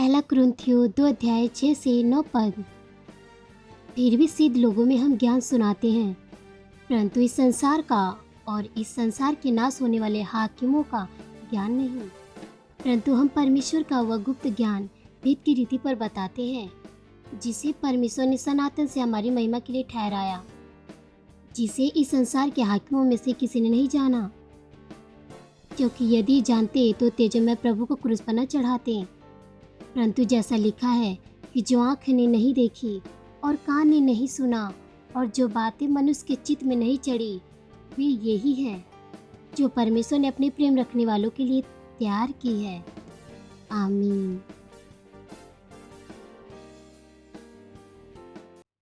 पहला कुरिन्थियों 2 अध्याय 6 से 9 पद। फिर भी सिद्ध लोगों में हम ज्ञान सुनाते हैं, परंतु इस संसार का और इस संसार के नाश होने वाले हाकिमों का ज्ञान नहीं, परंतु हम परमेश्वर का वह गुप्त ज्ञान भेद की रीति पर बताते हैं, जिसे परमेश्वर ने सनातन से हमारी महिमा के लिए ठहराया, जिसे इस संसार के हाकिमों में से किसी ने नहीं जाना। क्योंकि यदि जानते तो तेजोमय प्रभु को क्रूस पर न चढ़ाते। परंतु जैसा लिखा है कि जो आँख ने नहीं देखी और कान ने नहीं सुना और जो बातें मनुष्य के चित्त में नहीं चढ़ी, वे यही है जो परमेश्वर ने अपने प्रेम रखने वालों के लिए तैयार की है। आमीन।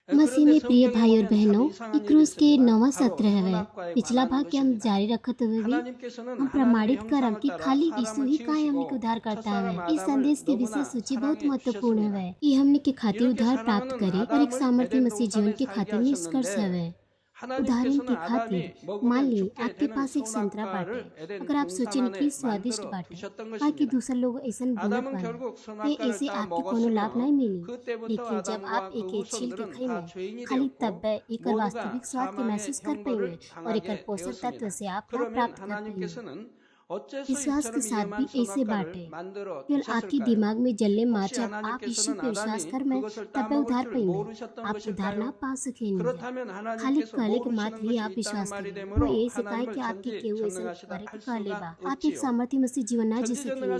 मसीह में प्रिय भाई और बहनों, ये क्रूस के 9वां सत्र है। पिछला भाग के हम जारी रखते हुए भी हम प्रमाणित करम कि खाली यीशु ही काहे हमने के उद्धार करता है। इस संदेश की विषय सूची बहुत महत्वपूर्ण है। ये हमने के खातिर उद्धार प्राप्त करे और एक सामर्थ्य मसीह जीवन के खातिर निष्कर्ष है। उदाहरण के खातिर मान ली आपके पास एक संतरा बाटे। अगर आप सोचें कि स्वादिष्ट बाटे, ताकि दूसरे लोग ऐसा बोलत बाटे, तो ऐसे आपके कोनो लाभ नहीं मिली। लेकिन जब आप एक छील के खाइमे, खाली तब एक वास्तविक स्वाद के महसूस कर पाएंगे और एक पोषक तत्व से आप लाभ प्राप्त कर पाएंगे। विश्वास के साथ भी ऐसे बाटे। केवल आपके दिमाग में जलने जब आप यीशु पे विश्वास कर में तब उद्धार पाएंगे। आप उद्धार ना पा सकेंगे। खाली कहले के मात्र ही आप विश्वास करें। वो ये सिखाए कि आपके केहू ऐसा करे कि कहले बा आप एक सामर्थ्य मसीह जीवन ना जी सकेंगे।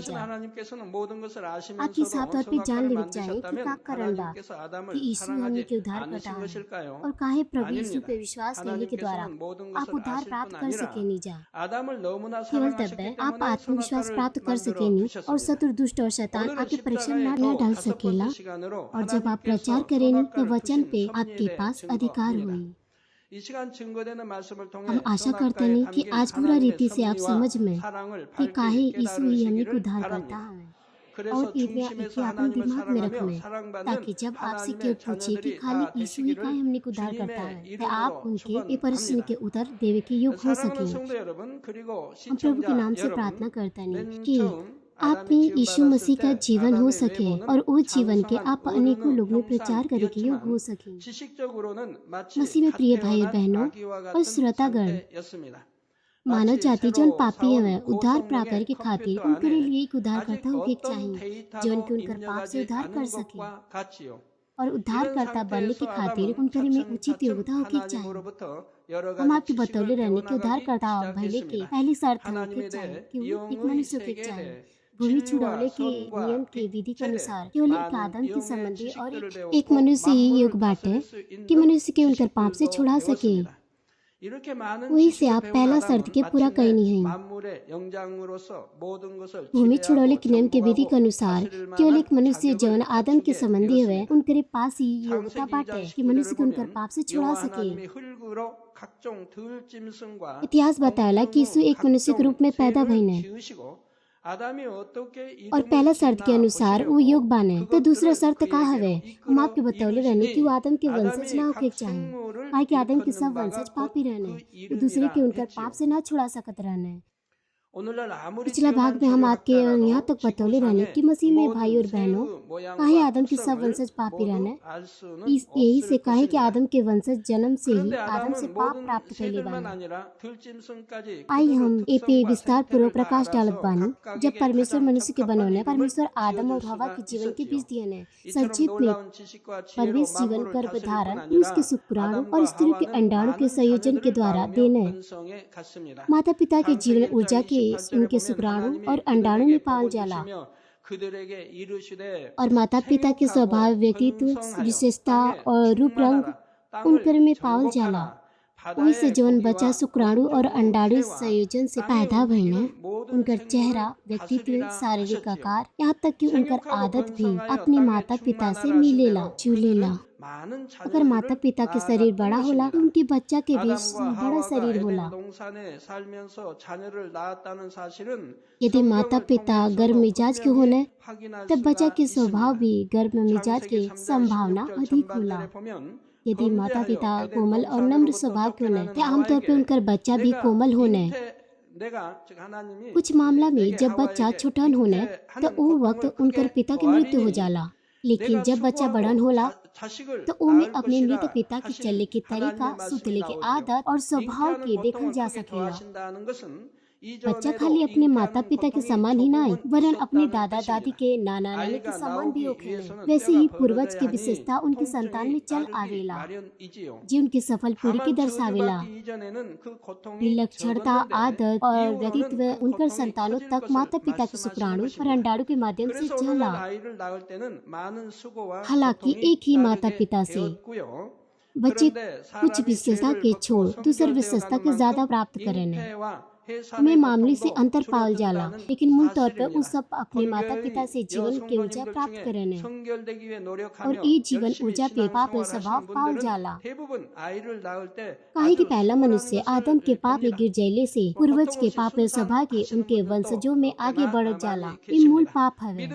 आपकी साफ तौर पे जान लेनी चाहिए कि का कारण बा कि यीशु हमने के उद्धार करता है और काहे प्रभु यीशु पे विश्वास करने के द्वारा आप उद्धार प्राप्त कर सकेंगे। केवल तब आप आत्मविश्वास प्राप्त कर सकेंगे और शत्रु दुष्ट और शैतान आपके परीक्षा न डाल सकेला। और जब आप प्रचार करेंगे तो वचन पे आपके पास अधिकार हुई। हम आशा करते हैं कि आज पूरा रीति से आप समझ में कि काहे यीशु ही हमने को उद्धार करता है और इसे अपने दिमाग में रखना, ताकि जब आपसे केवल पूछे कि खाली यीशु ही काहे हमने को उद्धार करता है, तो आप उनके ये प्रश्न के उत्तर देवे के योग्य हो सके। हम प्रभु के नाम से प्रार्थना करते हैं कि आप में यीशु मसीह का जीवन हो सके और वो जीवन के आप अनेकों लोगों में प्रचार करे के योग्य हो सके। मसीह में प्रिय भाई और बहनों और श्रोतागण, मानव जाति जो पापी है उद्धार प्राप्त करे के खातिर उनके लिए एक उद्धारकर्ता होके चाहिए जो उनके उनकर पाप से उद्धार कर सके। और उद्धारकर्ता बनने के खातिर उनके में उचित योग्यता होके चाहिए। हम आपके बतौले रहने के उद्धारकर्ता भले के पहली शर्त होके चाहिए कि वो एक मनुष्य होके चाहिए। भूमि छुड़ाने के नियम के विधि के अनुसार केवल एक आदम के संबंधी और एक मनुष्य ही योग्य बाटे कि मनुष्य के उनकर पाप से छुड़ा सके। वही से आप पहला शर्त के पूरा करनी है। भूमि छुड़ौले के नियम के विधि के अनुसार केवल एक मनुष्य जौन आदम के संबंधी हुए उनके पास ही योग्यता बाटे कि मनुष्य को उनकर पाप से छुड़ा सके। इतिहास बताया कि यीशु एक मनुष्य के रूप में पैदा भइने और पहला शर्त के अनुसार वो योग बाने। तो दूसरा शर्त का हवे हम आपके बतौले रहने कि वो आदम के वंशज ना होके चाहिए, काहे कि आदम के सब वंशज पापी रहने, वो दूसरे के उनकर पाप से ना छुड़ा सकत रहने। पिछला भाग में हम आपके यहाँ तक बतौले रहने कि मसीह में भाई और बहनों काहे आदम के सब वंशज पापी रहने। यही से काहे कि आदम के वंशज जन्म से ही आदम से पाप प्राप्त कैले बानी। आई हम ए विस्तार पूर्वक प्रकाश डालत बानी। जब परमेश्वर मनुष्य के बनौने, परमेश्वर आदम और हवा के जीवन के बीच दिए ने संक्षिप्त में परवेश जीवन गर्भधारण पुरुष के शुक्राणु और स्त्री के अंडाणु के संयोजन के द्वारा देने। माता पिता के जीवन ऊर्जा के उनके शुक्राणु और अंडाणु में पावल जाला और माता पिता के स्वभाव, व्यक्तित्व, विशेषता और रूप रंग उनकर में पावल जाला। वही से जौन बच्चा शुक्राणु और अंडाणु संयोजन से पैदा भइने, उनकर चेहरा, व्यक्तित्व, शारीरिक आकार, यहाँ तक कि उनकर आदत भी अपने माता पिता से मिलेला जुलेला। अगर माता पिता के शरीर बड़ा होला तो उनके बच्चा के भी बड़ा शरीर होला। यदि माता पिता गर्म मिजाज के होने तब बच्चा के स्वभाव भी गर्म मिजाज के संभावना अधिक होला। यदि माता पिता कोमल और नम्र स्वभाव के होने तो आमतौर पर उनकर बच्चा भी कोमल होने। कुछ मामला में जब बच्चा छोटन होने तो वो वक्त उनकर पिता की मृत्यु हो जाला, लेकिन जब बच्चा बड़न होला तो ओमे अपने मृत पिता के चलने के तरीका, सुतले के आदत और स्वभाव के देखल जा सकेला। बच्चा खाली अपने माता पिता के समान ही नहीं, वरन अपने दादा दादी के, नाना नानी के समान भी होखेले। वैसे ही पूर्वज की विशेषता उनके संतान में चल आवेला, जी उनकी सफल पीढ़ी के दर्शावेला। विलक्षणता, आदत और व्यक्तित्व उनकर संतानों तक माता पिता के शुक्राणु और अंडाणु के माध्यम से चला। हालांकि एक ही माता पिता से बच्चे कुछ विशेषता के छोड़ दूसर विशेषता के ज्यादा प्राप्त करें में मामूली से अंतर पावल जाला, लेकिन मूल तौर पर उस सब अपने माता पिता से जीवन के ऊर्जा प्राप्त करें और ये जीवन ऊर्जा पे पाप स्वभाव पावल जाला। काहे कि पहला मनुष्य आदम के पाप में गिर जाइले से पूर्वज के पाप स्वभाव के उनके वंशजों में आगे बढ़ जाला। ये मूल पाप हवे।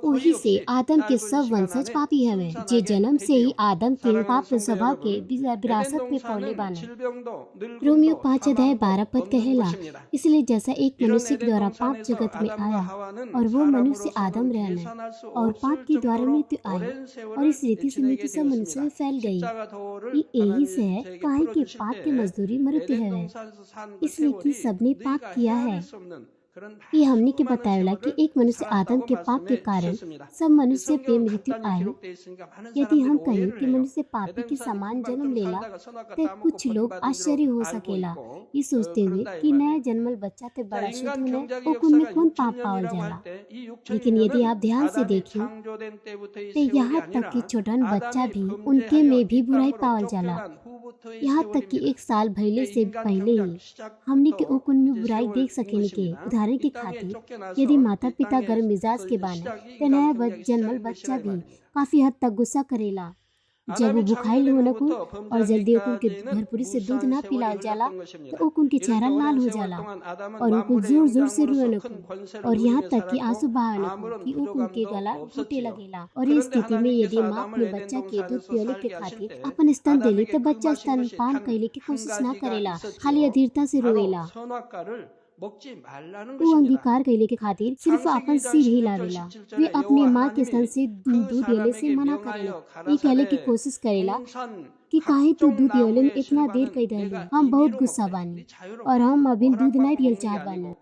वही से आदम के सब वंशज पापी हवे, जे जन्म से ही आदम के पाप स्वभाव के विरासत में पौले बाने। रोमियो 5:12 पद कहेला, इसलिए जैसा एक मनुष्य के द्वारा पाप जगत में आया और वो मनुष्य आदम रहने और पाप के द्वारा मृत्यु आई और इस रीति से मृत्यु सब मनुष्य में फैल गई। ये यही से है काहे कि पाप की मजदूरी मृत्यु है, इसलिए कि सबने पाप किया है। ये हमने के बताया कि एक मनुष्य आदम के पाप के कारण सब मनुष्य पे मृत्यु आई। यदि हम कहें कि मनुष्य पापी के समान जन्म लेला तो कुछ लोग आश्चर्य हो सकेला, ये सोचते हुए कि नया जन्मल बच्चा ते बड़ा शुद्ध होने और उनमें कौन पाप पावल जाला। लेकिन यदि आप ध्यान से देखिए तो यहाँ तक कि छोटन बच्चा भी उनके में भी बुराई पावल जाला। यहाँ तक कि एक साल भइले से पहले ही हमने के ओकुन में बुराई देख सकेनी के। उदाहरण के खातिर यदि माता पिता गर्म मिजाज के बाने तो नया जन्मल बच्चा भी काफी हद तक गुस्सा करेला। जब वो बुखाइल होनको और जल्दी ओकुन के भरपूरी से दूध ना पिलाल जाला तो ओकुन के चेहरा लाल हो जाला और ओकुन जोर जोर से रोनको और यहाँ तक कि आंसू बहानको कि ओकुन के गला घुटे लगेला। और इस स्थिति में यदि माँ अपने बच्चा के दूध पियोले के खातिर अपन स्तन देली तो बच्चा स्तन पान कैले की कोशिश ना करेला, खाली अधीरता से रोएला। वो अंगीकार कैले के खातिर सिर्फ अपन सिर हिलावेला। वे अपने माँ के स्तन से दूध देले से मना करेला, ये कहले की कोशिश करेला कि काहे तू दूध पियोले में इतना देर कई देली, हम बहुत गुस्सा बानी और हम अभी दूध नहीं पियल चाहत बानी।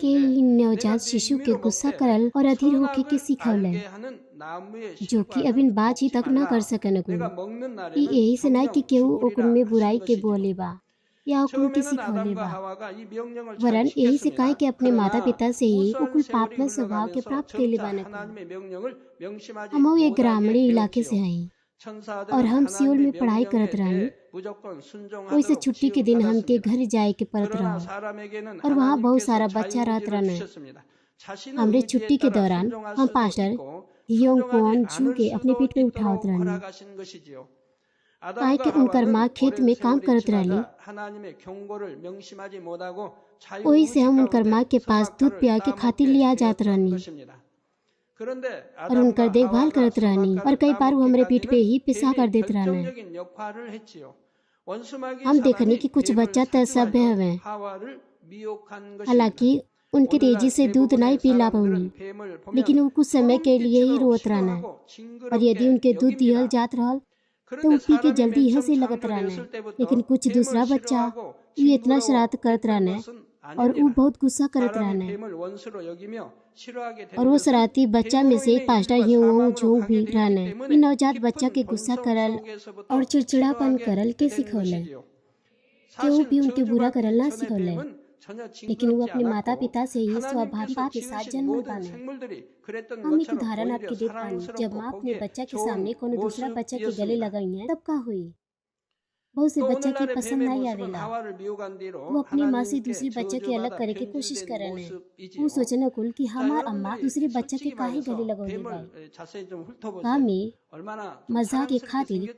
के नवजात शिशु के गुस्सा करल और अधीर होके के सिखौले, जो कि अभी बात ही तक न कर सकन। यही से नहीं कि केहू ओकुन में बुराई के बोले बा या ओकुन के सिखौले बा, वरन यही से काहे कि अपने माता पिता से ही ओकुन पाप में स्वभाव के प्राप्त कैले बाने। हम एक ग्रामीण इलाके से हैं और हम सियोल में पढ़ाई करत रहनी। वैसे छुट्टी के दिन हम के घर जाए के परत रहा और वहाँ बहुत सारा बच्चा रहत रहने। हमरे छुट्टी के दौरान हम पास्टर हियोंग कोन जू के अपने पीठ पे उठावत रहनी, काहे कि उनकर माँ खेत में काम करत रहली। वही से हम उनकर माँ के पास दूध पिया के खातिर लिया जात रहनी और उनकर देखभाल करत रहनी और कई बार वो हमारे पीठ पे ही पिसा कर देते रहने। हम देखने कि कुछ बच्चा तो सभ्य हवे, हालांकि उनके तेजी से दूध नहीं पिला पाऊनी, लेकिन वो कुछ समय के लिए ही रोत रहना और यदि उनके दूध दिहल जात रहल तो पी के जल्दी यहाँ से लगत रहने। लेकिन कुछ दूसरा बच्चा ये इतना शरारत करत रहने और वो बहुत गुस्सा करत रहने और वो शरारती बच्चा में से पास्टर यूं झूठ भी रहने। ये नवजात बच्चा के गुस्सा करल और चिड़चिड़ापन करल के सिखौले, केहू भी उनके बुरा करल ना सिखौले, लेकिन वो अपने माता पिता से ही स्वाभाविक के साथ जन्म पाने। हम एक उदाहरण आपके देख पानी, जब माँ अपने बच्चा के सामने कोनो दूसरा बच्चा के गले लगाई है तब का हुई। बहुत से बच्चा की पसंद नहीं आवेला, वो अपनी माँ से दूसरी बच्चा के अलग करे के कोशिश करे। वो सोचने कुल कि हमार अम्मा दूसरे बच्चा के काहे गले लगौले भाई। गाँव में मजाक के खातिर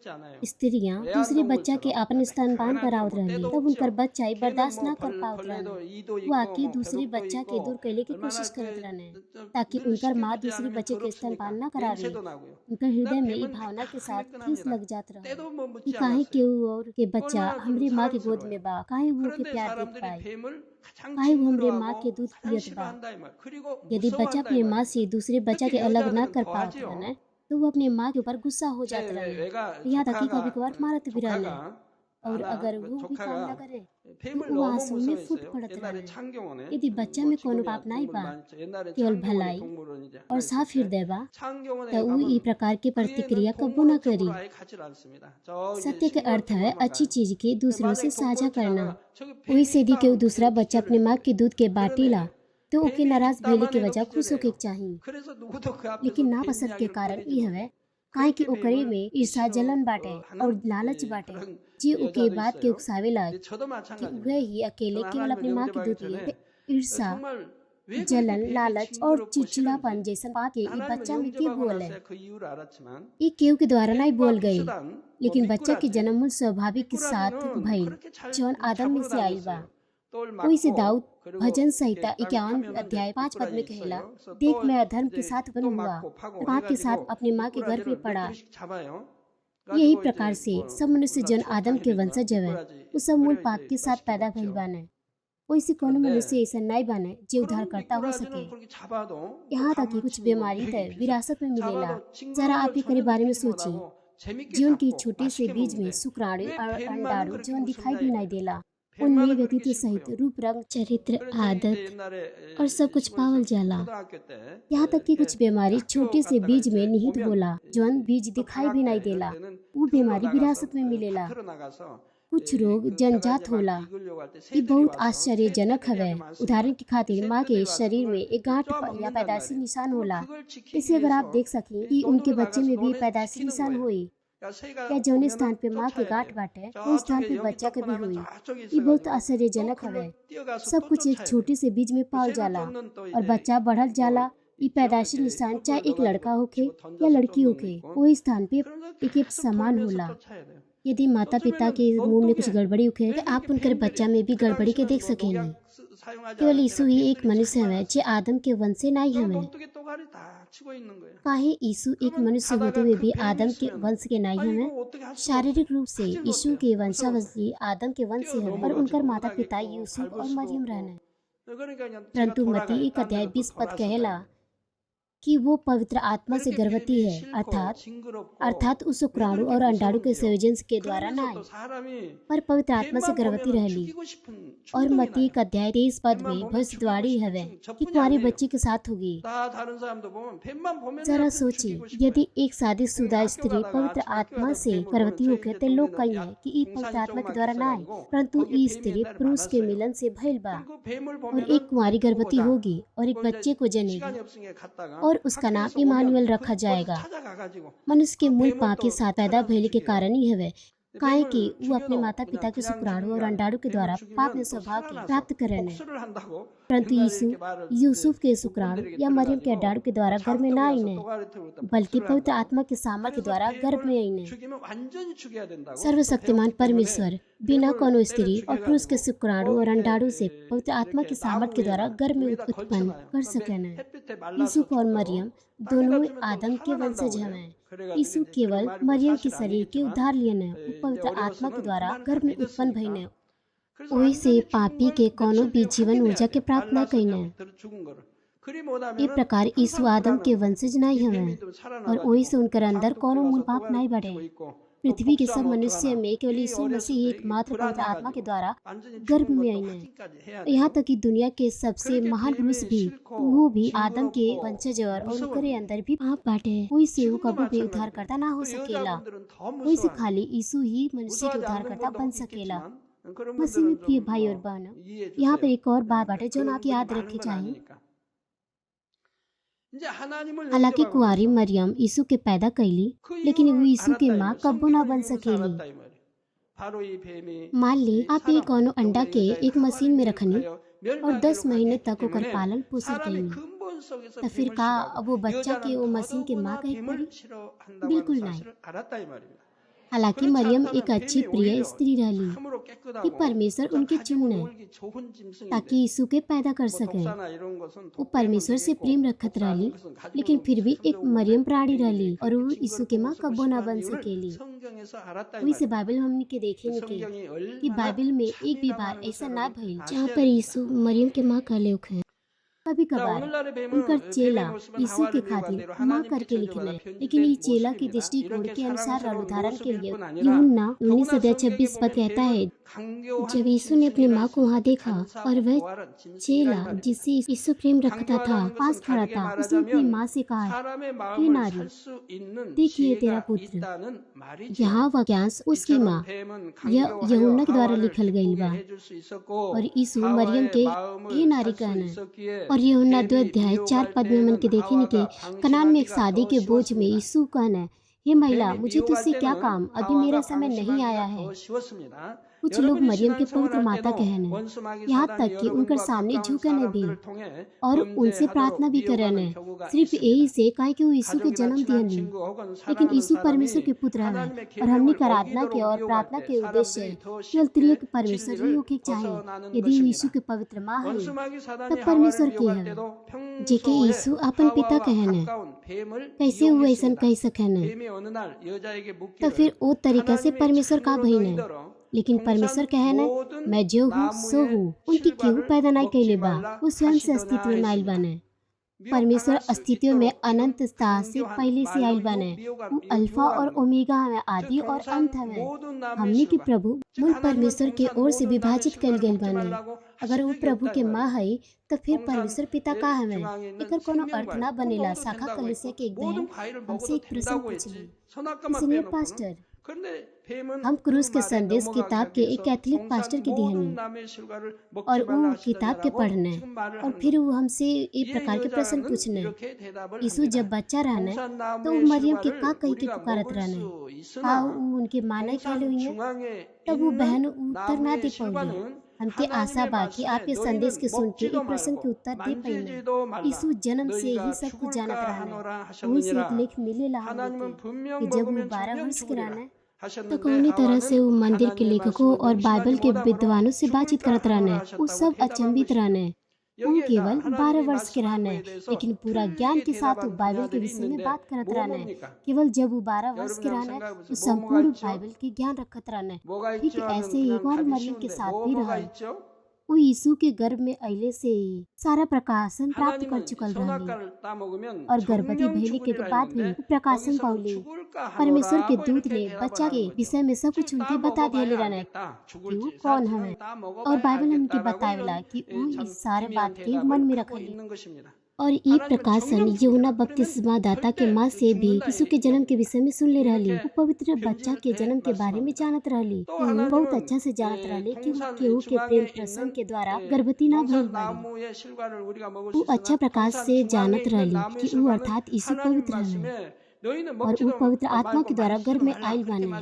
स्त्रियां दूसरे बच्चा के अपन स्तनपान करावत रहली, तब उनकर बच्चा बर्दाश्त ना कर पावत रहने। वो आके दूसरे बच्चा के दूर कैले की कोशिश करत रहने ताकि उनकर माँ दूसरे बच्चे के स्तनपान ना करावे। उनकर हृदय में ये भावना के साथ ठेस लग जात रहे कि काहे केहू और के बच्चा हमरे माँ के गोद में बा, काहे वो के प्यार देत पाए, काहे वो हमरे माँ के दूध पियत बा। यदि बच्चा अपने माँ से दूसरे बच्चा के अलग ना कर पात रहने तो वो अपने माँ के ऊपर गुस्सा हो जात रहने, यहाँ तक कि कभी कभार मारत भी रहने। और अगर वो भी काम ना करे तो वो आंसू में फूट पड़त रहने। यदि बच्चा में कोनो पाप नहीं बा, केवल भलाई और साफ हृदय बा, तो वो ई प्रकार की प्रतिक्रिया कबो न करी। सत्य के अर्थ है अच्छी चीज के दूसरों से साझा करना। वही से यदि केहू दूसरा बच्चा अपने माँ के दूध के बाटेला तो ओके नाराज भइले के वजह खुश होके चाहिए, लेकिन ना पसंद के कारण ई हवे काहे कि ओकरे में ईर्षा जलन बाटे और लालच बाटे, जे ओके बात के उकसावेला कि वह ही अकेले केवल अपनी माँ के दूध लिए। ईर्षा, जलन, लालच और चिड़चिड़ापन जैसन पाप के ई बच्चा में के बोले, ये केहू के द्वारा नहीं बोल गए, लेकिन बच्चा के जन्म मूल स्वाभाविक के साथ भइल जौन आदम में से आइल बा। वही से दाऊद भजन संहिता 51 अध्याय 5 पद में कहेला, देख मैं अधर्म के साथ उत्पन्न हुआ, पाप के साथ अपने माँ के गर्भ में पड़ा। यही प्रकार से सब मनुष्य जन आदम के वंशज हवे, वो सब मूल पाप के साथ पैदा भइल बाने। वैसे कोनो मनुष्य ऐसा नहीं बने जो उद्धारकर्ता हो सके। यहाँ तक कि कुछ बीमारी तय विरासत में मिलेला। जरा आप ही के बारे में सोचिए, जीवन की छोटे से बीज में शुक्राणु और अंडाणु जीवन दिखाई भी नहीं देला, उनमें व्यक्तित्व सहित रूप, रंग, चरित्र, आदत और सब कुछ पावल जाला। यहाँ तक कि कुछ बीमारी छोटे से बीज में निहित होला, जौन बीज दिखाई भी नहीं देला, वो बीमारी विरासत में मिलेला। कुछ रोग जन्मजात होला, ये बहुत आश्चर्यजनक हवे। उदाहरण के खातिर माँ के शरीर में एक गांठ या पैदाइशी निशान होला। इसे अगर आप देख सकें कि उनके बच्चे में भी पैदाइशी निशान हुई, या जौन स्थान पे माँ के गांठ बाटे उस स्थान पे बच्चा के भी हुई। ये बहुत आश्चर्यजनक हवे। सब कुछ एक छोटे से बीज में पाल जाला और बच्चा बढ़ल जाला। ये पैदाइशी निशान चाहे एक लड़का होखे या लड़की होखे, वही स्थान पे एक समान होला। यदि माता पिता के मुंह में कुछ गड़बड़ी होखे तो आप उनके बच्चा में भी गड़बड़ी के देख सकेंगे। केवल यीशु ही एक मनुष्य हवे जे आदम के वंश से नहीं हवे। काहे यीशु एक मनुष्य होते हुए भी आदम के वंश के नहीं हवे। शारीरिक रूप से यीशु के वंशावली आदम के वंश से हवे, पर उनकर माता पिता यूसुफ और मरियम रहने। परंतु मत्ती 1 अध्याय 20 पद कहेला कि वो पवित्र आत्मा से गर्भवती है, अर्थात उस शुक्राणु और अंडाणु के संयोजन के द्वारा न आई, पर पवित्र आत्मा से गर्भवती रहली। और मत्ती 1 अध्याय 23 पद में भविष्यवाणी हवे कि तुम्हारे बच्चे के साथ होगी। जरा सोचिए, यदि एक शादीशुदा स्त्री पवित्र आत्मा से गर्भवती होकर तो लोग कही है कि ये पवित्र आत्मा के द्वारा न आई, परंतु ये स्त्री पुरुष के मिलन से भइल बा और एक कुंवारी गर्भवती होगी और एक बच्चे को जनेगी और उसका नाम इमानुएल रखा जाएगा। मनुष्य के मूल पाप के साथ पैदा भइले के कारण ही हवे, काहे कि वो अपने माता पिता के शुक्राणु और अंडाणु के द्वारा पाप में स्वभाव के प्राप्त करने। परंतु यीशु यूसुफ के शुक्राणु या मरियम के अंडाणु के द्वारा गर्भ में न आईने, बल्कि पवित्र आत्मा के सामर्थ के द्वारा गर्भ में आईने। सर्वशक्तिमान परमेश्वर बिना कोनो स्त्री और पुरुष के शुक्राणु और अंडाणु से पवित्र आत्मा के सामर्थ के द्वारा गर्भ में उत्पन्न कर सकेने। यूसुफ और मरियम दोनों आदम के वंशज हैं। यीशु केवल मरियम के शरीर के उद्धार लिए पवित्र आत्मा के द्वारा गर्भ में उत्पन्न भइने। वही से पापी के कोनो भी जीवन ऊर्जा के प्राप्त न कइने। इस प्रकार यीशु आदम के वंशज नहीं हवे और वही से उनकर अंदर कोनो मूल पाप नहीं बढ़े। पृथ्वी के सब मनुष्य में केवल यीशु मसीह एकमात्र पवित्र आत्मा के द्वारा गर्भ में आईने। यहाँ तक कि दुनिया के सबसे महान पुरुष भी वो भी आदम के वंशज और उनके अंदर भी पाप बाटे। वही से वो कभी भी उद्धारकर्ता ना हो सकेला। वही से खाली यीशु ही मनुष्य के उद्धारकर्ता बन सकेला। मसीह में प्रिय भाई और बहनों, यहाँ पर एक और बात बाटे जो आप याद रखे चाहिए। हालांकि कुंवारी मरियम यीशु के पैदा कैली, लेकिन वो यीशु के माँ कब्बो ना बन सकेली। मान ली आप एक कोनो अंडा के एक मशीन में रखनी और 10 महीने तक ओकर पालन पोषण कैनी, तो फिर का वो बच्चा के वो मशीन के माँ कहे पड़ी? बिल्कुल नहीं। हालांकि मरियम एक अच्छी प्रिय स्त्री रहली, कि परमेश्वर उनके चुने ताकि यीशु के पैदा कर सके। वो परमेश्वर से प्रेम रखत रहली, लेकिन फिर भी एक मरियम प्राणी रहली और वो यीशु के माँ कब्बो ना बन सकेली। वही से बाइबल में हमने के देखे कि बाइबल में एक भी बार ऐसा ना भइल जहाँ पर यीशु मरियम के माँ कहले होखे। कभी कभार उनकर चेला यीशु के खातिर माँ करके लिखले, लेकिन ये चेला की दृष्टिकोण के अनुसार और उदाहरण के लिए यूहन्ना 19:26 पद कहता है, जब यीशु ने अपनी माँ को वहाँ देखा और वह चेला जिससे यीशु प्रेम रखता था पास खड़ा था, उसने अपनी माँ से कहा, हे नारी, देखिए तेरा पुत्र। यहाँ वाक्यांश उसकी माँ यह यूहन्ना के द्वारा लिखल गई बा और यीशु मरियम के हे नारी कहना। और यूहन्ना 2:4 में मन के देखे नहीं कि कनान में एक शादी के बोझ में यीशु कहना, हे महिला, मुझे तुझसे क्या काम, अभी मेरा समय नहीं आया है। कुछ लोग मरियम के पवित्र माता कहने, यहाँ तक कि उनके सामने झुकने भी और उनसे प्रार्थना भी करने, सिर्फ यही से काहे कि वो यीशु के जन्म दिए। लेकिन यीशु परमेश्वर के पुत्र है और हमने आराधना के और प्रार्थना के उद्देश्य केवल त्रिएक परमेश्वर ही होके चाहिए। यदि यीशु के पवित्र माँ है तब परमेश्वर की है, जेके यीशु अपन पिता कहने, कैसे वो ऐसा कह सकेने, तो फिर वो तरीका से परमेश्वर का बहिन है। लेकिन परमेश्वर कहना, मैं जो हूँ सो हूँ, उनकी केहू पैदा नहीं कैले बा, वो स्वयं से अस्तित्व में आयल बने। परमेश्वर अस्तित्व में अनंतता से पहले से आयल बने। वो अल्फा और ओमेगा है, आदि और अंत है। हमने के प्रभु मूल परमेश्वर के ओर से विभाजित कल गए बने। अगर वो प्रभु के माँ है तो फिर परमेश्वर पिता का हमें एकर कोनो अर्थ ना बनेला। शाखा कलीसिया के एक बहन हमसे एक प्रश्न पूछली, इसलिए पास्टर, हम क्रूस के संदेश किताब के एक कैथोलिक पास्टर की दिहनी और वो किताब के पढ़ने और फिर वो हमसे एक प्रकार के प्रश्न पूछने, यीशु जब बच्चा रहने तो वो मरियम के का कही के पुकारत रहने, का वो उनके माने कहले हुई, तब वो बहन उत्तर ना दे पाई। हमके आशा बा कि आप ये संदेश के सुन के इस प्रश्न के उत्तर दे पाएंगे। यीशु जन्म से ही सब कुछ जानत रहने। वही से एक लेख मिलेला हमके कि जब वो 12 वर्ष के रहने तो कौनी तरह से वो मंदिर के लेखकों और बाइबल के विद्वानों से बातचीत करत रहने। वो सब अचंभित रहने। वो केवल 12 वर्ष के रहने, लेकिन पूरा ज्ञान के साथ वो बाइबल के विषय में बात करत रहने। केवल जब वो 12 वर्ष के रहने वो संपूर्ण बाइबल के ज्ञान रखत रहने। ठीक ऐसे ही एक और मरियम के साथ भी रहा। वो यीशु के गर्भ में अइले से ही सारा प्रकाशन प्राप्त कर चुकल रहली और गर्भवती भइले के बाद भी प्रकाशन पाउली। परमेश्वर के दूत ने बच्चा के विषय में सब कुछ उनके बता दिए रहने कि वो कौन है और बाइबल उनके बतावेला कि वो इस सारे बात के मन में रखली। और ये प्रकाशन यूहन्ना बपतिस्मा दाता के माँ से भी यीशु के जन्म के विषय में सुन ले रहली। वो पवित्र बच्चा के जन्म के बारे में जानत रहली। वो बहुत अच्छा से जानत रहली कि वो केहू के प्रेम प्रसंग के द्वारा गर्भवती ना भइल बाड़ी। वो अच्छा प्रकाश से जानत रहली कि वो अर्थात यीशु पवित्र है और वो पवित्र आत्मा के द्वारा गर्भ में आयल बने।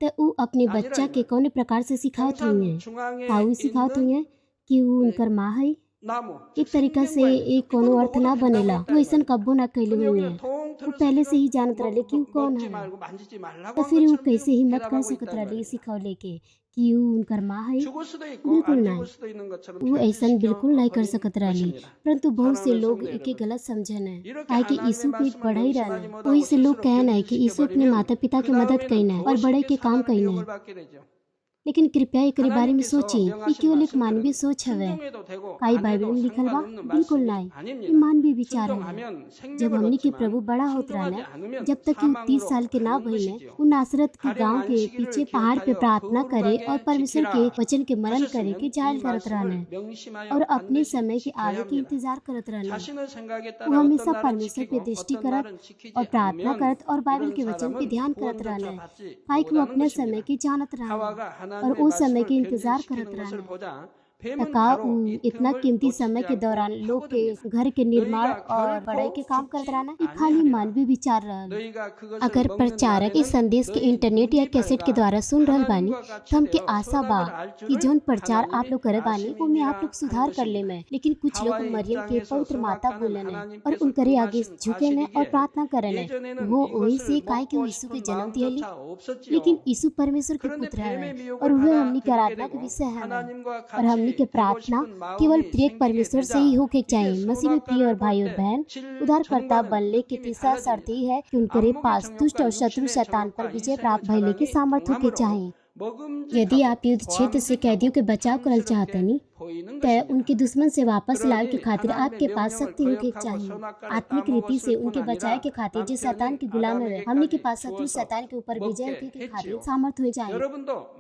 तो वो अपने बच्चा के कौन प्रकार से सिखावत हुई है, सिखावत हुई है कि वो उनकर माँ है। एक तरीका से एक कोनो अर्थ ना बनेला, वो ऐसा कब्बो ना कैले हुई है। वो पहले से ही जानत रहे कि वो कौन है, तो फिर वो कैसे हिम्मत कर सकत रहे सिखौले के कि वो उनकर माँ है। बिल्कुल नहीं, वो ऐसा बिल्कुल नहीं कर सकत रही। परंतु बहुत से लोग एक गलत समझन है काहे कि यीशु पेट बढ़ा ही रहना। वही से लोग कहना है कि यीशु अपने माता पिता के मदद करना और बड़े के काम करना। लेकिन कृपया एक बारे में सोचिए, ये केवल एक मानवीय सोच है। काई बाइबल में लिखल बा? बिल्कुल नहीं, ये मानवीय विचार है। जब हमने के प्रभु बड़ा होत रहने, जब तक कि 30 साल के ना भइले, वो नासरत के गांव के पीछे पहाड़ पे प्रार्थना करे और परमेश्वर के वचन के मनन करे के जायल करत रहने और अपने समय के आगे के इंतजार करत रहने। वो हमेशा परमेश्वर पे दृष्टि करत और प्रार्थना करत और बाइबल के वचन पे ध्यान करत रहने, काहे कि वो अपने समय के जानत रहने और उस समय के इंतजार करत रहने। तका इतना कीमती समय के दौरान लोग के घर के निर्माण और बढ़ाई के काम करत रहना, ई खाली मानवीय विचार रहल। अगर प्रचारक इस संदेश के इंटरनेट या कैसेट के द्वारा सुन रहल बानी तो हमके आशा बा कि जौन प्रचार आप लोग करे बानी उनमें आप लोग सुधार कर ले में। लेकिन कुछ लोग मरियम के पवित्र माता बोलन और उनकरे आगे झुके ने और प्रार्थना करे वो वही से काहे कि वो यीशु के जन्म दियली, लेकिन यीशु परमेश्वर के पुत्र है और वह हमनी के आराधना के विषय है और हमनी के प्रार्थना केवल प्रिय परमेश्वर से ही होके चाहिए। मसीह में प्रिय और भाई और बहन, उद्धारकर्ता बनले के तीसरा शर्त ही है कि उनके पास दुष्ट और शत्रु शैतान पर विजय प्राप्त भइले के सामर्थ्य होके चाहिए। यदि आप युद्ध क्षेत्र से कैदियों के बचाव करल चाहतनी तो उनके दुश्मन से वापस लाए के खातिर आपके पास शक्ति होके चाहिए। आत्मिक रीति से उनके बचाए के खातिर जो शैतान के गुलाम है हमने के पास शत्रु शैतान के ऊपर विजय होके के खातिर सामर्थ्य हो जाए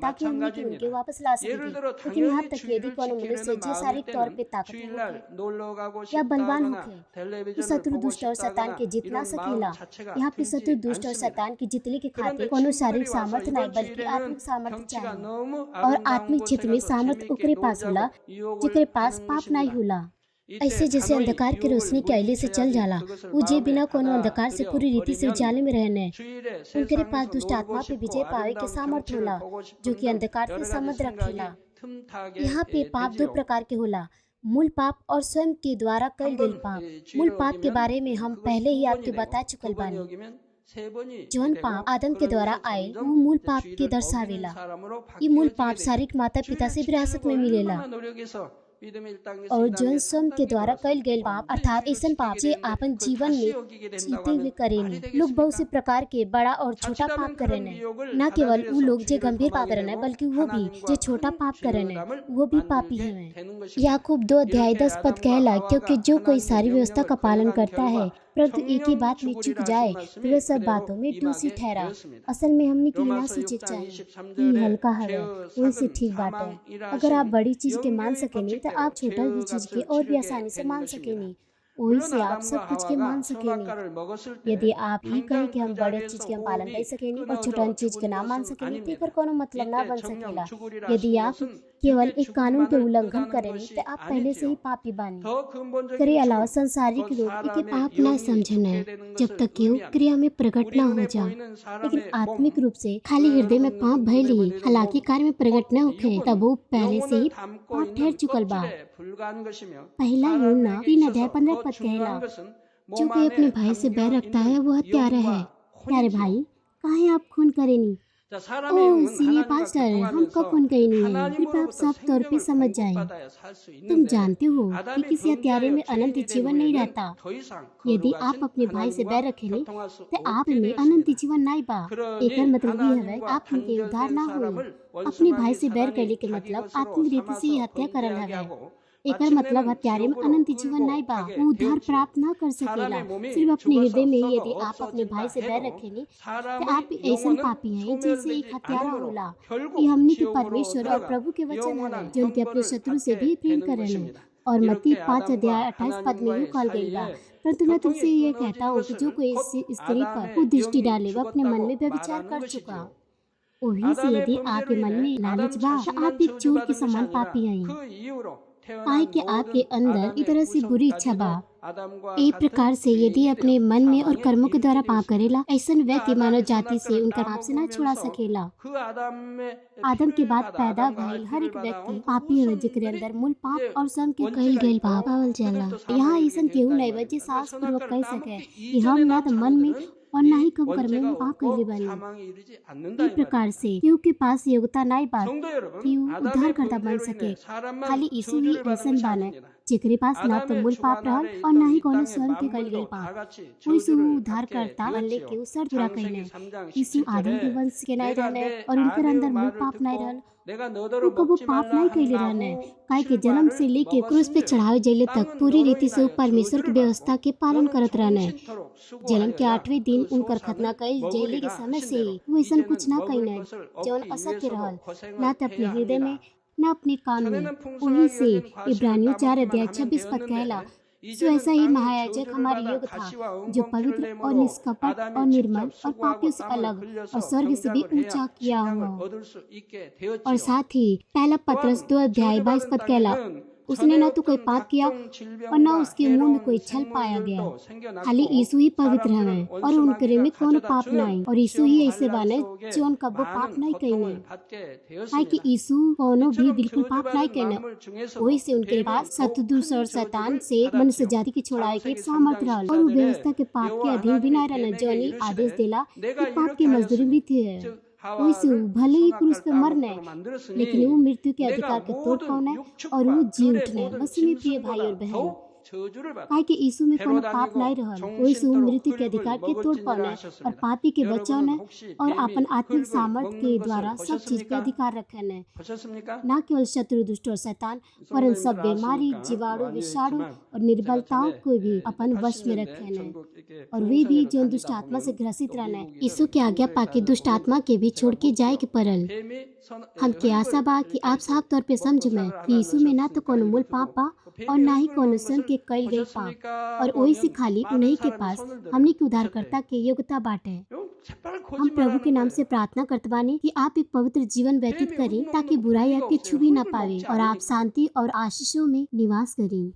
ताकि हमने के उनके वापस ला सके। लेकिन यहाँ तक यदि कोनो मनुष्य जो शारीरिक तौर पे ताकतवर या बलवान होके तो शत्रु दुष्ट और शैतान के जीत ना सकेला। यहाँ पे शत्रु दुष्ट और शैतान के जीतने के खातिर कोनो शारीरिक सामर्थ्य नहीं बल्कि आत्मिक सामर्थ्य चाहिए। और आत्मिक क्षेत्र में सामर्थ्य ओकरे पास होला जेकरे पास पाप नहीं होला। ऐसे जैसे अंधकार के रोशनी के अइले से चल जाला, वो जे बिना कोनो अंधकार से पूरी रीति से उजाले में रहने उनके पास दुष्ट आत्मा पे विजय पावे के सामर्थ्य होला जो कि अंधकार से समझ रखेला। यहाँ पे पाप दो प्रकार के होला, मूल पाप और स्वयं के द्वारा कल गई पाप। मूल पाप के बारे में हम पहले ही आपके बता चुकल बानी। जौन पाप आदम के द्वारा आए वो मूल पाप के दर्शावेला। ये मूल पाप शारीरिक माता पिता से विरासत में मिलेला। और जौन स्वयं के द्वारा कल गए पाप अर्थात ऐसा पाप जे आपन जीवन में जीते हुए करेने। लोग बहुत से प्रकार के बड़ा और छोटा पाप करेने, न केवल वो लोग जे गंभीर पाप करेने बल्कि वो भी जे छोटा पाप करेने वो भी पापी हैं। याकूब 2:10 कहला, क्योंकि जो कोई सारी व्यवस्था का पालन करता है परंतु एक ही बात में चूक जाए तो वह सब बातों में दोषी ठहरा। असल में हमने की ना सोचे चाहिए कि हल्का है वही से ठीक बात है। अगर आप बड़ी चीज के मान सकेंगे तो आप छोटा भी चीज के और भी आसानी से मान सकेंगे। वही से आप सब कुछ के मान सकेंगे। यदि आप ये कहें कि हम बड़े चीज के हम पालन कर सकेंगे और छोटा चीज के ना मान सकेंगे तो एकर कोनो मतलब ना बन सकेला। यदि आप केवल एक कानून के उल्लंघन करेंगे तो आप पहले से ही पापी बानी। करे अलावा संसारिक लोग इके पाप ना समझना है जब तक कि वो क्रिया में प्रकट ना हो जाए। लेकिन आत्मिक रूप से खाली हृदय में पाप भइल ही हालांकि कार्य में प्रकट न होखे तब वो पहले से ही पाप ठहर चुकल बा। पहला यूहन्ना 3:15 कहला, जो कोई अपने भाई से बैर रखता है वो हत्यारा है। प्यारे भाई, काहे आप खून करेनी? ओह सीनियर पास्टर, हम कब खून करेनी है? कृपया आप साफ तौर पे समझ जाएं। तुम जानते हो कि किसी हत्यारे में अनंत जीवन नहीं रहता। यदि आप अपने भाई से बैर रखेली तो आप में अनंत जीवन नहीं बा। एकर मतलब ये है आप उनके उद्धार ना हुए। अपने भाई से बैर करने के मतलब आत्मिक रीति से हत्या करल हवे। एकर मतलब हत्यारे में अनंत जीवन नहीं बा, वो उद्धार प्राप्त ना कर सकेला। सिर्फ अपने हृदय में ही यदि आप अपने भाई से बैर रखेली तो आप ऐसा पापी हैं जैसे एक हत्यारा होला। ये हमने के परमेश्वर और प्रभु के वचन है जो उनके अपने शत्रु से भी प्रेम करें। और मत्ती 5:28 में यूँ कहल गई बा, परंतु मैं तुमसे ये कहता हूँ कि जो कोई स्त्री पर कुदृष्टि डाले वह अपने मन में व्यभिचार कर चुका। वही से यदि आपके मन में लालच बा तो आप एक चोर के समान पापी हैं। काहे कि आपके अंदर इस तरह से बुरी इच्छा बा। एक प्रकार से यदि अपने मन में और कर्मों के द्वारा पाप करेला ऐसा व्यक्ति मानव जाति से उनका पाप से ना छुड़ा सकेला। आदम के बाद पैदा भइल हर एक व्यक्ति पापी है जेकरे अंदर मूल पाप और स्वयं के कईल गईल पाप पावल जाला। यहाँ ऐसा केहू नहीं बा जे साहस पूर्वक कह सके कि हम ना तो मन में और ना ही कम कर्म में पाप कइले बानी। इस प्रकार से केहू के पास योग्यता नहीं बा कि वो उद्धारकर्ता बन सके। खाली यीशु ही ऐसन बाने जेकरे पास ना तो मूल पाप रहल और ना ही कोनो स्वयं के कईल गईल पाप। यीशु उद्धारकर्ता बनले के शर्त पूरा कइले। यीशु आदम के वंश के नहीं रहने और उनके अंदर मूल पाप नहीं रहल। वो कबो पाप नहीं कइले रहने काहे के जन्म से लेके क्रूस पे चढ़ावे जइले तक पूरी रीति से परमेश्वर की व्यवस्था के पालन करत रहने। जन्म के 8वें दिन उनकर खतना कइल जइले के समय से वो ऐसा कुछ ना कइने जौन असत्य रहल, ना तो अपने हृदय में ना अपने काम में। वहीं से इब्रानियों 4:26 कहला, सो ऐसा ही महायाजक हमारे युग था, जो पवित्र और निष्कपट और निर्मल और पापियों से अलग और स्वर्ग से भी ऊंचा किया हुआ हो। और साथ ही पहला पत्रस 2 अध्याय 22 पद कहला, उसने न तो कोई पाप किया और न उसके मुंह में कोई छल पाया गया। खाली यीशु ही पवित्र हवे और उनकरे में कोनो पाप नहीं, और यीशु ही ऐसे बाने जोन कबो पाप नहीं कइने। काहे कि यीशु कोनो भी बिल्कुल पाप नहीं कइने, वही से उनके पास सतदुष और शैतान से मनुष्य जाति के छोड़ाए के सामर्थ रहल, और वो व्यवस्था के पाप के अधीन भी नहीं रहना, जौन आदेश देला कि पाप की मजदूरी मृत्यु है। वही से वो भले ही क्रूस पे मरने, लेकिन वो मृत्यु के अधिकार के तोड़ पाने और वो जी उठने। मसीह में प्रिय भाई और बहन, काहे कि यीशु में कोनो पाप नहीं रहल, वही से वो मृत्यु के अधिकार के तोड़ पाने और पापी के बचाने और अपन आत्मिक सामर्थ्य के द्वारा सब चीज पे अधिकार रखने। न केवल शत्रु दुष्ट और शैतान, वरन सब बीमारी, जीवाणु, विषाणु और निर्बलताओं को भी अपन वश में रखने, और वे भी जो दुष्ट आत्मा से ग्रसित रहने। यीशु की आज्ञा पाके दुष्ट आत्मा के भी छोड़ के जाए के परल। हम के आशा बा कि आप साफ तौर पे समझ में कि यीशु में ना तो कोनो मूल पाप बा और ना ही कोनो स्वयं के कईल गई पाप, और वही से खाली उन्हीं के पास हमनी के उद्धारकर्ता के योग्यता बाटे। हम प्रभु के नाम से प्रार्थना करते बानी कि आप एक पवित्र जीवन व्यतीत करें, ताकि बुराई आपके छू भी ना पावे और आप शांति और आशीषों में निवास करें।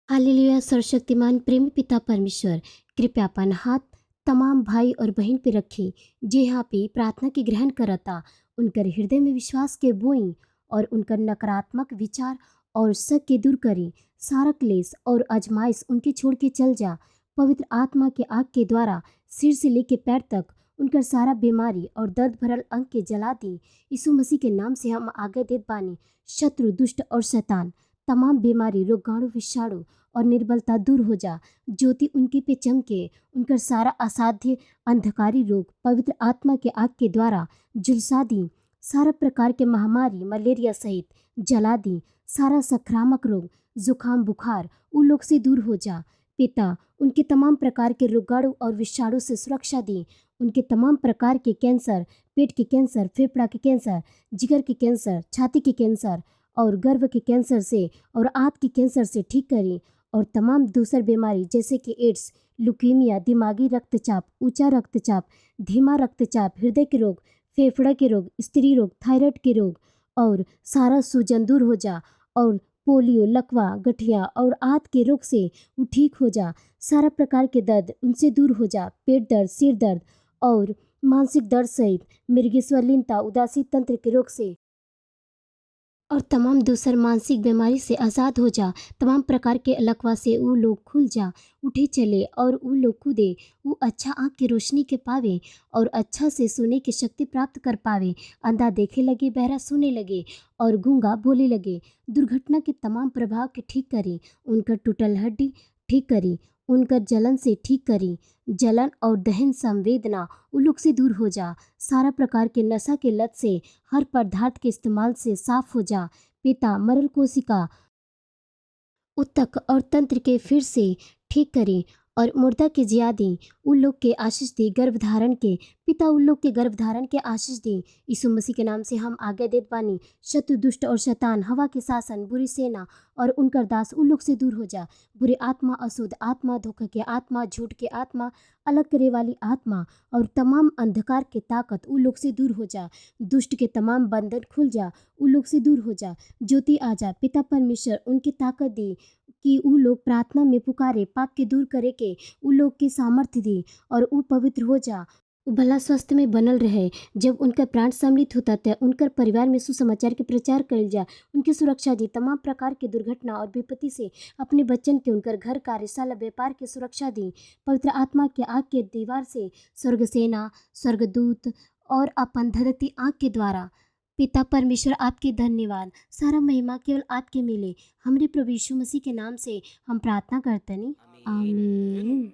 हालेलुया। सर्वशक्तिमान प्रेमी पिता परमेश्वर, कृपया अपन हाथ तमाम भाई और बहन पे रखें जे यहाँ पे प्रार्थना के ग्रहण करता। उनकर हृदय में विश्वास के बोई और उनकर नकारात्मक विचार और शक के दूर करें। सारा क्लेश और आजमाइश उनके छोड़ के चल जा। पवित्र आत्मा के आग के द्वारा सिर से लेके पैर तक उनकर सारा बीमारी और दर्द भरल अंग के जला दी। यीशु मसीह के नाम से हम आगे देत बानी। शत्रु, दुष्ट और शैतान, तमाम बीमारी, रोगाणु, विषाणु और निर्बलता दूर हो जा। ज्योति उनके पे चमके। उनकर सारा असाध्य अंधकारी रोग पवित्र आत्मा के आग के द्वारा झुलसा दी। सारा प्रकार के महामारी, मलेरिया सहित जला दी। सारा संक्रामक रोग, जुकाम, बुखार उन लोग से दूर हो जा। पिता, उनके तमाम प्रकार के रोगाणु और विषाणु से सुरक्षा दी। उनके तमाम प्रकार के कैंसर, पेट के कैंसर, फेफड़ा के कैंसर, जिगर के कैंसर, छाती के कैंसर और गर्भ के कैंसर से और आंत के कैंसर से ठीक करें। और तमाम दूसर बीमारी जैसे कि एड्स, लुकीमिया, दिमागी रक्तचाप, ऊंचा रक्तचाप, धीमा रक्तचाप, हृदय के रोग, फेफड़ा के रोग, स्त्री रोग, थायराइड के रोग और सारा सूजन दूर हो जा। और पोलियो, लकवा, गठिया और आंत के रोग से वो ठीक हो जा। सारा प्रकार के दर्द उनसे दूर हो जा। पेट दर्द, सिर दर्द और मानसिक दर्द सहित मृगीय स्वलीनता, उदासी तंत्र के रोग से और तमाम दूसर मानसिक बीमारी से आज़ाद हो जा। तमाम प्रकार के लकवा से वो लोग खुल जा, उठे चले और वो लोग कूदे। वो अच्छा आँख की रोशनी के पावे और अच्छा से सुने की शक्ति प्राप्त कर पावे। अंधा देखे लगे, बहरा सुने लगे और गूंगा बोले लगे। दुर्घटना के तमाम प्रभाव के ठीक करी। उनकर टूटल हड्डी ठीक करी। उनकर जलन से ठीक करी। जलन और दहन संवेदना उन लोग से दूर हो जा। सारा प्रकार के नशा के लत से, हर पदार्थ के इस्तेमाल से साफ हो जा। पिता, मरल कोशिका, उत्तक और तंत्र के फिर से ठीक करें और मुर्दा के जिया दें। उन लोग के आशीष दी। गर्भधारण के पिता, उन लोग के गर्भधारण के आशीष दी। यीशु मसीह के नाम से हम आज्ञा देत बानी। शत्रु, दुष्ट और शैतान, हवा के शासन, बुरी सेना और उनकर दास उन लोग से दूर हो जा। बुरी आत्मा, अशुद्ध आत्मा, धोखा के आत्मा, झूठ के आत्मा, अलग करे वाली आत्मा और तमाम अंधकार के ताकत उन लोग से दूर हो जा। दुष्ट के तमाम बंधन खुल जा, उन लोग से दूर हो जा। ज्योति आ जा। पिता परमेश्वर उनकी ताकत दी कि वो लोग प्रार्थना में पुकारे, पाप के दूर करे के उन लोग की सामर्थ्य दी और वो पवित्र हो जा। वो भला स्वस्थ में बनल रहे। जब उनका प्राण सम्मिलित होता था, उनकर परिवार में सुसमाचार के प्रचार कल जा। उनकी सुरक्षा दी। तमाम प्रकार के दुर्घटना और विपत्ति से अपने बच्चन के, उनकर घर, कार्यशाला, व्यापार की सुरक्षा दी। पवित्र आत्मा के आग के दीवार से स्वर्ग सेना, स्वर्गदूत और अपन धरती आग के द्वारा। पिता परमेश्वर, आपके धन्यवाद। सारा महिमा केवल आपके मिले। हमरे प्रभु यीशु मसीह के नाम से हम प्रार्थना करते नहीं। आमीन।